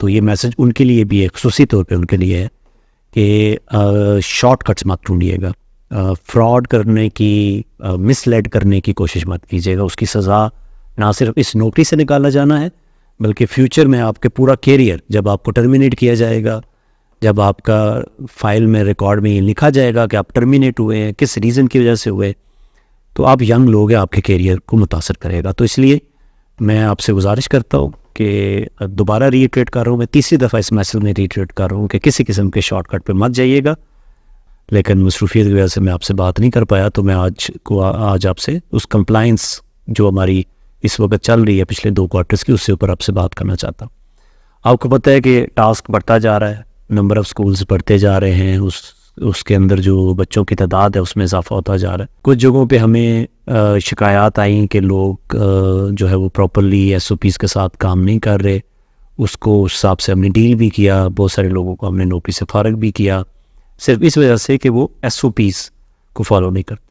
تو یہ message in کے لیے بھی ہے، خصوصی طور پہ ان کے لیے ہے کہ شارٹ کٹس مت ڈھونڈیے گا، فراڈ کرنے کی، مس لیڈ کرنے کی کوشش مت کیجیے گا. اس کی سزا نہ صرف اس نوکری سے نکالا جانا ہے بلکہ فیوچر میں آپ کے پورا کیریئر جب آپ کو ٹرمینیٹ کیا جائے گا، جب آپ کا فائل میں ریکارڈ میں یہ لکھا جائے گا کہ آپ ٹرمینیٹ ہوئے ہیں، کس ریزن کی وجہ سے ہوئے، تو آپ ینگ لوگ ہیں، آپ کے کیریئر کو متاثر کرے گا. تو اس لیے میں آپ سے گزارش کرتا ہوں کہ دوبارہ ریٹریٹ کر رہا ہوں، میں تیسری دفعہ اس میسج میں ریٹریٹ کر رہا ہوں کہ کسی قسم کے شارٹ کٹ پہ مت جائیے گا. لیکن مصروفیت کی وجہ سے میں آپ سے بات نہیں کر پایا، تو میں آج آپ سے اس کمپلائنس جو ہماری اس وقت چل رہی ہے پچھلے 2 کوارٹرز کی، اس سے اوپر آپ سے بات کرنا چاہتا ہوں. آپ کو پتہ ہے کہ ٹاسک بڑھتا جا رہا ہے، نمبر آف سکولز بڑھتے جا رہے ہیں، اس کے اندر جو بچوں کی تعداد ہے اس میں اضافہ ہوتا جا رہا ہے. کچھ جگہوں پہ ہمیں شکایات آئیں کہ لوگ جو ہے وہ پراپرلی ایس او پیز کے ساتھ کام نہیں کر رہے. اس کو اس حساب سے ہم نے ڈیل بھی کیا، بہت سارے لوگوں کو ہم نے نوکری سے فارغ بھی کیا، صرف اس وجہ سے کہ وہ ایس او پیز کو فالو نہیں کرتے.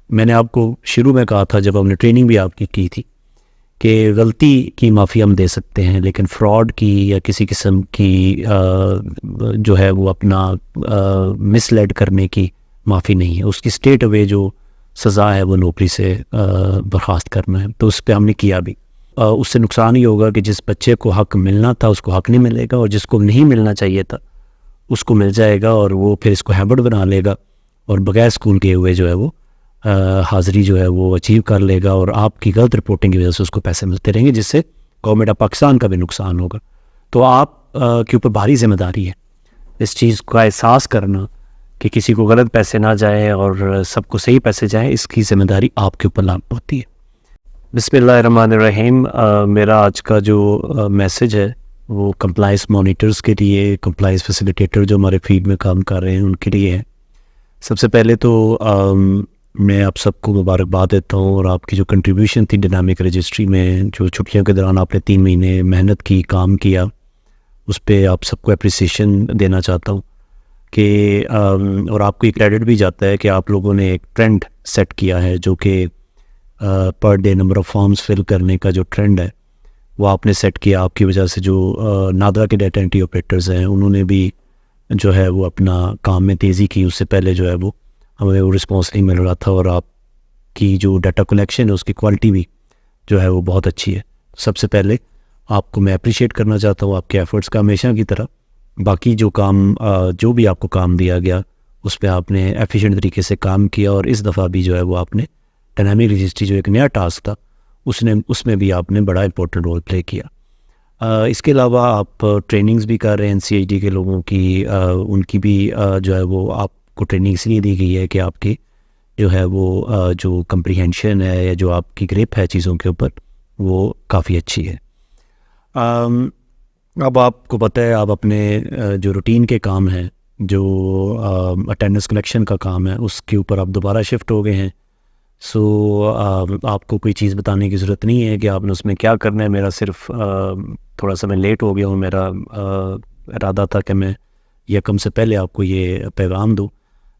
میں نے آپ کو شروع میں کہا تھا جب ہم نے ٹریننگ بھی آپ کی تھی کہ غلطی کی معافی ہم دے سکتے ہیں لیکن فراڈ کی یا کسی قسم کی جو ہے وہ اپنا مس لیڈ کرنے کی معافی نہیں ہے. اس کی اسٹیٹ اوے جو سزا ہے وہ نوکری سے برخاست کرنا ہے. تو اس پہ ہم نے کیا بھی. اس سے نقصان یہ ہوگا کہ جس بچے کو حق ملنا تھا اس کو حق نہیں ملے گا، اور جس کو نہیں ملنا چاہیے تھا اس کو مل جائے گا، اور وہ پھر اس کو ہیبٹ بنا لے گا اور بغیر اسکول کے ہوئے جو ہے وہ حاضری جو ہے وہ اچیو کر لے گا، اور آپ کی غلط رپورٹنگ کی وجہ سے اس کو پیسے ملتے رہیں گے، جس سے گورنمنٹ آف پاکستان کا بھی نقصان ہوگا. تو آپ کے اوپر بھاری ذمہ داری ہے اس چیز کا احساس کرنا کہ کسی کو غلط پیسے نہ جائیں اور سب کو صحیح پیسے جائیں. اس کی ذمہ داری آپ کے اوپر لاگو ہوتی ہے. بسم اللہ الرحمن الرحیم. میرا آج کا جو میسج ہے وہ کمپلائنس مانیٹرز کے لیے، کمپلائنس فیسیلیٹیٹر جو ہمارے فیلڈ میں کام کر رہے ہیں ان کے لیے ہے. سب سے پہلے تو میں آپ سب کو مبارکباد دیتا ہوں، اور آپ کی جو کنٹریبیوشن تھی ڈائنامک رجسٹری میں، جو چھٹیوں کے دوران آپ نے 3 مہینے محنت کی، کام کیا، اس پہ آپ سب کو اپریسیشن دینا چاہتا ہوں کہ اور آپ کو یہ کریڈٹ بھی جاتا ہے کہ آپ لوگوں نے ایک ٹرینڈ سیٹ کیا ہے، جو کہ per day number of forms fill کرنے کا جو ٹرینڈ ہے وہ آپ نے سیٹ کیا. آپ کی وجہ سے جو نادرا کے ڈیٹا انٹری آپریٹرز ہیں انہوں نے بھی جو ہے وہ اپنا کام میں تیزی کی. اس سے پہلے جو ہے وہ ہمیں وہ رسپانس نہیں مل رہا تھا، اور آپ کی جو ڈیٹا کلیکشن ہے اس کی کوالٹی بھی جو ہے وہ بہت اچھی ہے. سب سے پہلے آپ کو میں اپریشیٹ کرنا چاہتا ہوں آپ کے ایفرٹس کا ہمیشہ کی طرح. باقی جو کام جو بھی آپ کو کام دیا گیا اس پہ آپ نے ایفیشینٹ طریقے سے کام کیا، اور اس دفعہ بھی جو ہے وہ آپ نے ڈائنامک رجسٹری جو ایک نیا ٹاسک تھا اس میں بھی آپ نے بڑا امپورٹنٹ رول پلے کیا. اس کے علاوہ آپ ٹریننگز بھی کر رہے ہیں NCHD کے لوگوں کی. ان کی بھی جو ہے وہ آپ کو ٹریننگ اس لیے دی گئی ہے کہ آپ کی جو ہے وہ جو کمپریہنشن ہے یا جو آپ کی گرپ ہے چیزوں کے اوپر وہ کافی اچھی ہے. اب آپ کو پتہ ہے آپ اپنے جو روٹین کے کام ہیں، جو اٹینڈنس کلیکشن کا کام ہے، اس کے اوپر آپ دوبارہ شفٹ ہو گئے ہیں. سو آپ کو کوئی چیز بتانے کی ضرورت نہیں ہے کہ آپ نے اس میں کیا کرنا ہے. میرا صرف تھوڑا سا میں لیٹ ہو گیا ہوں. میرا ارادہ تھا کہ میں یکم سے پہلے آپ کو یہ پیغام دوں،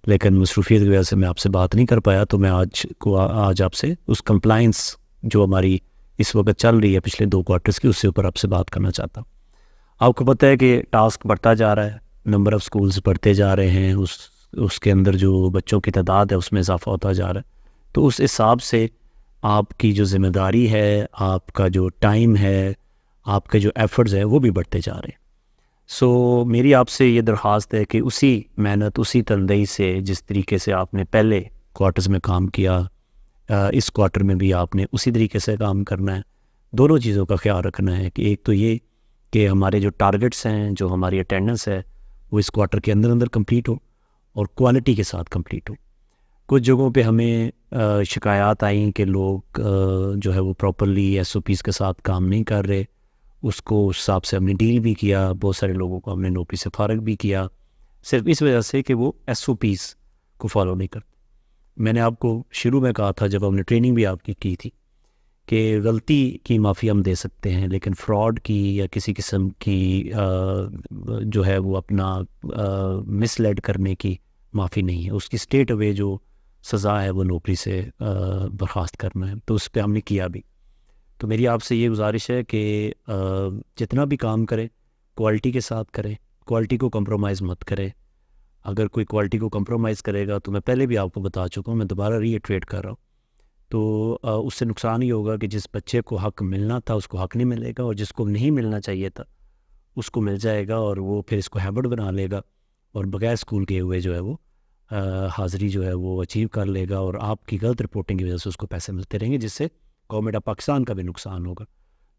لیکن مصروفیت کی وجہ سے میں آپ سے بات نہیں کر پایا. تو میں آج آپ سے اس کمپلائنس جو ہماری اس وقت چل رہی ہے پچھلے 2 کوارٹرز کی، اس سے اوپر آپ سے بات کرنا چاہتا ہوں. آپ کو پتہ ہے کہ ٹاسک بڑھتا جا رہا ہے، نمبر آف سکولز بڑھتے جا رہے ہیں، اس کے اندر جو بچوں کی تعداد ہے اس میں اضافہ ہوتا جا رہا ہے. تو اس حساب سے آپ کی جو ذمہ داری ہے، آپ کا جو ٹائم ہے، آپ کے جو ایفرٹس ہیں وہ بھی بڑھتے جا رہے ہیں. سو میری آپ سے یہ درخواست ہے کہ اسی محنت، اسی تندئی سے جس طریقے سے آپ نے پہلے کوارٹرز میں کام کیا، اس کوارٹر میں بھی آپ نے اسی طریقے سے کام کرنا ہے. دونوں چیزوں کا خیال رکھنا ہے کہ ایک تو یہ کہ ہمارے جو ٹارگٹس ہیں، جو ہماری اٹینڈنس ہے، وہ اس کوارٹر کے اندر کمپلیٹ ہو اور کوالٹی کے ساتھ کمپلیٹ ہو. کچھ جگہوں پہ ہمیں شکایات آئیں کہ لوگ جو ہے وہ پراپرلی ایس او پیز کے ساتھ کام نہیں کر رہے. اس کو اس حساب سے ہم نے ڈیل بھی کیا، بہت سارے لوگوں کو ہم نے نوکری سے فارغ بھی کیا، صرف اس وجہ سے کہ وہ ایس او پیز کو فالو نہیں کرتے. میں نے آپ کو شروع میں کہا تھا جب ہم نے ٹریننگ بھی آپ کی تھی کہ غلطی کی معافی ہم دے سکتے ہیں لیکن فراڈ کی یا کسی قسم کی جو ہے وہ اپنا مس لیڈ کرنے کی معافی نہیں ہے. اس کی اسٹیٹ اوے جو سزا ہے وہ نوکری سے برخاست کرنا ہے. تو اس پہ ہم نے کیا بھی. تو میری آپ سے یہ گزارش ہے کہ جتنا بھی کام کریں کوالٹی کے ساتھ کریں، کوالٹی کو کمپرومائز مت کریں. اگر کوئی کوالٹی کو کمپرومائز کرے گا تو میں پہلے بھی آپ کو بتا چکا ہوں، میں دوبارہ ری ایٹریٹ کر رہا ہوں، تو اس سے نقصان یہ ہوگا کہ جس بچے کو حق ملنا تھا اس کو حق نہیں ملے گا، اور جس کو نہیں ملنا چاہیے تھا اس کو مل جائے گا، اور وہ پھر اس کو ہیبٹ بنا لے گا، اور بغیر اسکول کے ہوئے جو ہے وہ حاضری جو ہے وہ اچیو کر لے گا، اور آپ کی غلط رپورٹنگ کی وجہ سے اس کو پیسے ملتے رہیں گے، جس سے گورنمنٹ آف پاکستان کا بھی نقصان ہوگا.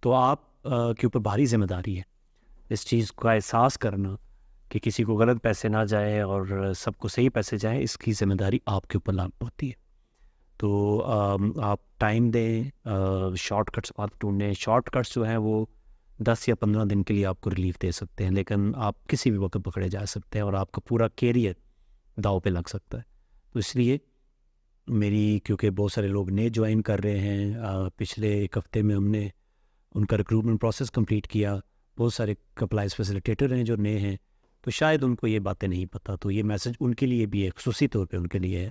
تو آپ کے اوپر بھاری ذمہ داری ہے اس چیز کا احساس کرنا کہ کسی کو غلط پیسے نہ جائیں اور سب کو صحیح پیسے جائیں. اس کی ذمہ داری آپ کے اوپر لاگو ہوتی ہے. تو آپ ٹائم دیں، شارٹ کٹس بات ڈھونڈیں. شارٹ کٹس جو ہیں وہ 10 یا 15 دن کے لیے آپ کو ریلیف دے سکتے ہیں، لیکن آپ کسی بھی وقت پکڑے جا سکتے ہیں اور آپ کا پورا کیریئر داؤ پہ لگ سکتا ہے. تو اس لیے میری، کیونکہ بہت سارے لوگ نئے جوائن کر رہے ہیں، پچھلے ایک ہفتے میں ہم نے ان کا ریکروٹمنٹ پروسیس کمپلیٹ کیا. بہت سارے کمپلائنس فیسیلیٹیٹر ہیں جو نئے ہیں، تو شاید ان کو یہ باتیں نہیں پتہ، تو یہ میسج ان کے لیے بھی ہے، خصوصی طور پہ ان کے لیے ہے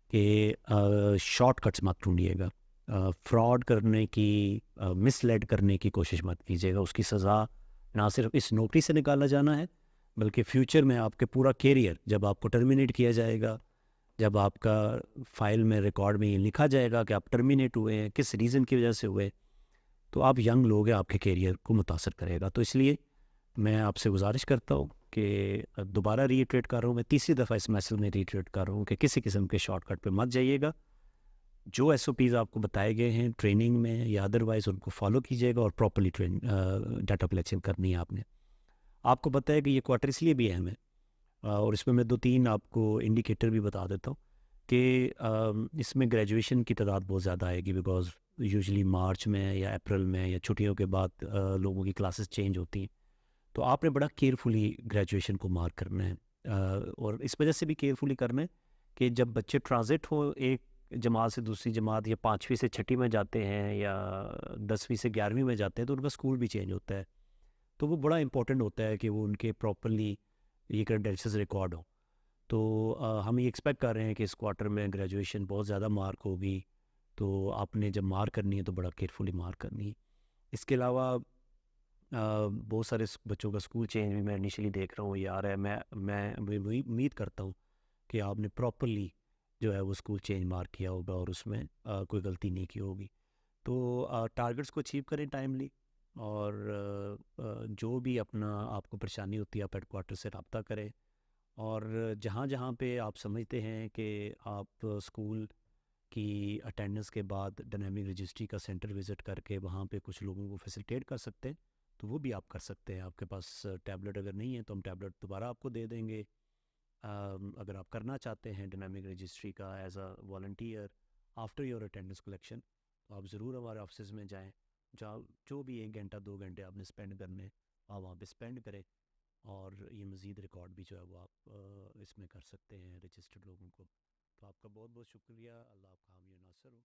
کہ شارٹ کٹس مت ڈھونڈیے گا. فراڈ کرنے کی، مس لیڈ کرنے کی کوشش مت کیجیے گا. اس کی سزا نہ صرف اس نوکری سے نکالا جانا ہے، بلکہ فیوچر میں آپ کے پورا کیریئر، جب آپ کو ٹرمینیٹ کیا جائے گا، جب آپ کا فائل میں ریکارڈ میں یہ لکھا جائے گا کہ آپ ٹرمینیٹ ہوئے ہیں، کس ریزن کی وجہ سے ہوئے، تو آپ ینگ لوگ ہیں، آپ کے کیریئر کو متاثر کرے گا. تو اس لیے میں آپ سے گزارش کرتا ہوں کہ دوبارہ ری ایٹریٹ کر رہا ہوں، میں تیسری دفعہ اس میسج میں ری ایٹریٹ کر رہا ہوں کہ کسی قسم کے شارٹ کٹ پہ مت جائیے گا. جو ایس او پیز آپ کو بتائے گئے ہیں ٹریننگ میں یا ادروائز، ان کو فالو کیجیے گا، اور پراپرلی ڈیٹا کلیکشن کرنی ہے آپ نے. آپ کو پتہ ہے کہ یہ کوارٹر اس لیے بھی اہم ہے، اور اس میں 2-3 آپ کو انڈیکیٹر بھی بتا دیتا ہوں کہ اس میں گریجویشن کی تعداد بہت زیادہ آئے گی، بیکاز یوزلی مارچ میں یا اپریل میں یا چھٹیوں کے بعد لوگوں کی کلاسز چینج ہوتی ہیں. تو آپ نے بڑا کیئرفلی گریجویشن کو مارک کرنا ہے، اور اس وجہ سے بھی کیئرفلی کرنا ہے کہ جب بچے ٹرانزٹ ہو ایک جماعت سے دوسری جماعت، یا 5ویں سے 6ٹھی میں جاتے ہیں، یا 10ویں سے 11ویں میں جاتے ہیں، تو ان کا اسکول بھی چینج ہوتا ہے. تو وہ بڑا امپورٹنٹ ہوتا ہے کہ وہ ان کے پراپرلی یہ کریڈینشلز ریکارڈ ہوں. تو ہم یہ ایکسپیکٹ کر رہے ہیں کہ اس کوارٹر میں گریجویشن بہت زیادہ مارک ہوگی، تو آپ نے جب مارک کرنی ہے تو بڑا کیئرفلی مارک کرنی ہے. اس کے علاوہ بہت سارے بچوں کا اسکول چینج بھی میں انیشلی دیکھ رہا ہوں یہ آ رہا ہے. میں امید کرتا ہوں کہ آپ نے پراپرلی جو ہے وہ اسکول چینج مارک کیا ہوگا اور اس میں کوئی غلطی نہیں کی ہوگی. تو ٹارگٹس کو اچیو کریں ٹائملی، اور جو بھی اپنا آپ کو پریشانی ہوتی ہے آپ ہیڈ کوارٹر سے رابطہ کریں، اور جہاں جہاں پہ آپ سمجھتے ہیں کہ آپ اسکول کی اٹینڈنس کے بعد ڈائنامک رجسٹری کا سینٹر وزٹ کر کے وہاں پہ کچھ لوگوں کو فیسیلیٹیٹ کر سکتے ہیں، تو وہ بھی آپ کر سکتے ہیں. آپ کے پاس ٹیبلٹ اگر نہیں ہے تو ہم ٹیبلٹ دوبارہ آپ کو دے دیں گے. اگر آپ کرنا چاہتے ہیں ڈائنامک رجسٹری کا as a volunteer after your attendance collection, تو آپ ضرور ہمارے آفسز میں جائیں. جو بھی 1 گھنٹہ 2 گھنٹے آپ نے اسپینڈ کرنے، آپ وہاں پہ اسپینڈ کریں، اور یہ مزید ریکارڈ بھی جو ہے وہ آپ اس میں کر سکتے ہیں رجسٹرڈ لوگوں کو. تو آپ کا بہت بہت شکریہ. اللہ آپ کا حامی و ناصر ہو.